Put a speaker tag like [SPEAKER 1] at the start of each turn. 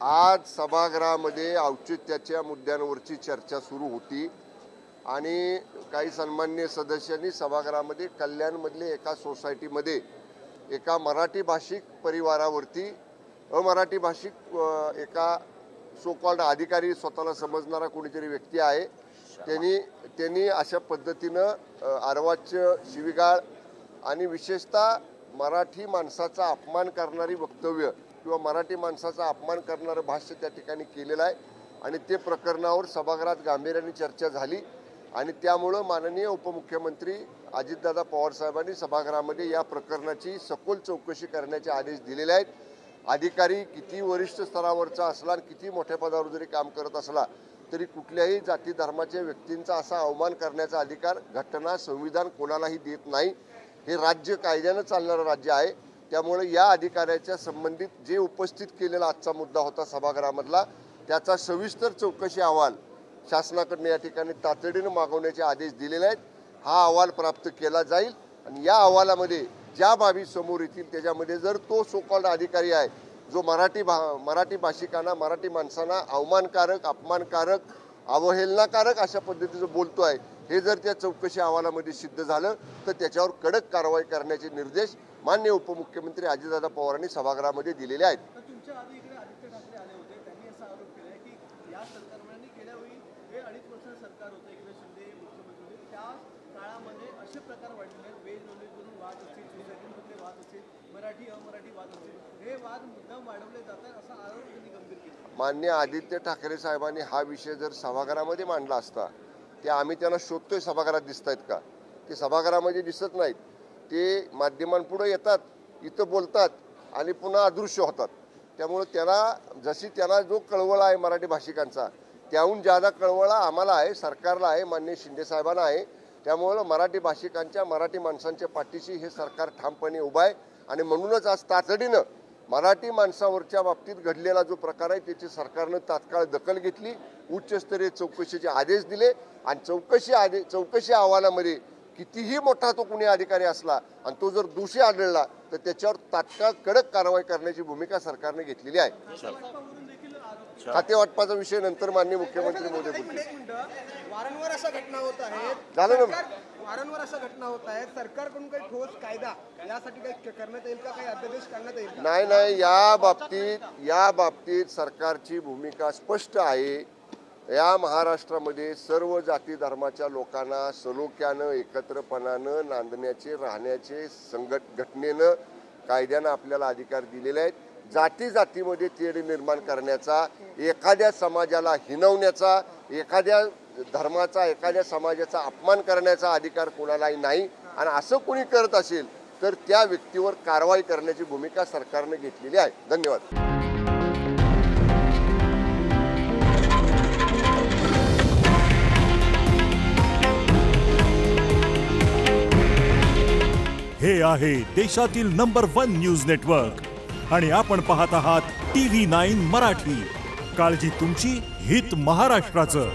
[SPEAKER 1] आज सभागृहामध्ये औचित्याच्या मुद्द्यांवरची चर्चा सुरू होती आणि काही सन्माननीय सदस्यांनी सभागृहामध्ये कल्याणमधले एका सोसायटीमध्ये एका मराठी भाषिक परिवारावरती अमराठी भाषिक एका सो कॉल्ड अधिकारी स्वतःला समजणारा कोणीतरी व्यक्ती आहे त्यांनी अशा पद्धतीनं अर्वाच्य शिवीगाळ आणि विशेषतः मराठी माणसाचा अपमान करणारी वक्तव्य किंवा मराठी माणसाचा अपमान करणारं भाष्य त्या ठिकाणी केलेलं आहे आणि ते प्रकरणावर सभागृहात गांभीर्याने चर्चा झाली आणि त्यामुळं माननीय उपमुख्यमंत्री अजितदादा पवार साहेबांनी सभागृहामध्ये या प्रकरणाची सखोल चौकशी करण्याचे आदेश दिलेले आहेत। अधिकारी किती वरिष्ठ स्तरावरचा असला आणि किती मोठ्या पदावर जरी काम करत असला तरी कुठल्याही जाती धर्माच्या व्यक्तींचा असा अवमान करण्याचा अधिकार घटना संविधान कोणालाही देत नाही। हे राज्य कायद्यानं चालणारं राज्य आहे। त्यामुळे या अधिकाऱ्याच्या संबंधित जे उपस्थित केलेला आजचा मुद्दा होता सभागृहामधला त्याचा सविस्तर चौकशी अहवाल शासनाकडून या ठिकाणी तातडीने मागवण्याचे आदेश दिलेले आहेत। हा अहवाल प्राप्त केला जाईल आणि या अहवालामध्ये ज्या बाबी समोर येतील त्याच्यामध्ये जर तो सो कॉल्ड अधिकारी आहे जो मराठी भाषिकांना मराठी माणसांना अवमानकारक अपमानकारक अवहेलनाकारक अशा पद्धतीचं बोलतो आहे हे जर त्या चौकशी अहवालामध्ये सिद्ध झालं तर त्याच्यावर कडक कारवाई करण्याचे निर्देश माननीय उपमुख्यमंत्री अजितदादा पवारांनी सभागृहामध्ये दिलेले आहेत।
[SPEAKER 2] तुमच्या आधी इकडे आदित्य ठाकरे आले होते, त्यांनी असा आरोप केला की या सरकारने गेल्या वेळी हे 2.5 वर्ष सरकार होते एकनाथ शिंदे मुख्यमंत्री होते त्या काळामध्ये असे प्रकार वाढलेले आहेत। वेज नोंदणीवरून वाद असतील, सोसायटीमधले वाद असतील, मराठी अमराठी वाद असतील, हे वाद मुद्दाम वाढवले जातात असा आरोप त्यांनी गंभीर केला।
[SPEAKER 1] माननीय आदित्य ठाकरे साहेबांनी हा विषय जर सभागृहामध्ये मांडला असता ते आम्ही त्यांना शोधतोय सभागृहात दिसत आहेत का ते सभागृहामध्ये दिसत नाहीत। ते माध्यमांपुढे येतात इथं बोलतात आणि पुन्हा अदृश्य होतात। त्यामुळे त्यांना जो कळवळा आहे मराठी भाषिकांचा त्याहून ज्यादा कळवळा आम्हाला आहे, सरकारला आहे, माननीय शिंदे साहेबांना आहे। त्यामुळे मराठी भाषिकांच्या मराठी माणसांच्या पाठीशी हे सरकार ठामपणे उभा आहे आणि म्हणूनच आज तातडीनं मराठी माणसावरच्या बाबतीत घडलेला जो प्रकार आहे त्याची सरकारनं तात्काळ दखल घेतली, उच्चस्तरीय चौकशीचे आदेश दिले आणि चौकशी अहवालामध्ये कितीही मोठा तो कुणी अधिकारी असला आणि तो जर दोषी आढळला तर त्याच्यावर तात्काळ कडक कारवाई करण्याची भूमिका सरकारने घेतलेली आहे। खातेवाटपाचा विषय नंतर माननीय मुख्यमंत्री महोदय बोलतील।
[SPEAKER 2] वारंवार अशा घटना होत आहेत सरकारकडून काही ठोस कायदा यासाठी काही करण्यात येईल का, काही अध्यादेश करण्यात येईल?
[SPEAKER 1] नाही या बाबतीत सरकारची भूमिका स्पष्ट आहे। या महाराष्ट्रामध्ये सर्व जाती धर्माच्या लोकांना सलोख्यानं एकत्रपणानं नांदण्याचे राहण्याचे घटनेनं कायद्यानं आपल्याला अधिकार दिलेले आहेत। जातीमध्ये तेढ निर्माण करण्याचा, एखाद्या समाजाला हिणवण्याचा, एखाद्या धर्माचा एखाद्या समाजाचा अपमान करण्याचा अधिकार कोणालाही नाही आणि असं कोणी करत असेल तर त्या व्यक्तीवर कारवाई करण्याची भूमिका सरकारने घेतलेली आहे। धन्यवाद।
[SPEAKER 3] हे आहे देशातील नंबर 1 न्यूज नेटवर्क आणि आपण पाहत आहात TV9 मराठी। काळजी तुमची, हित महाराष्ट्राचं।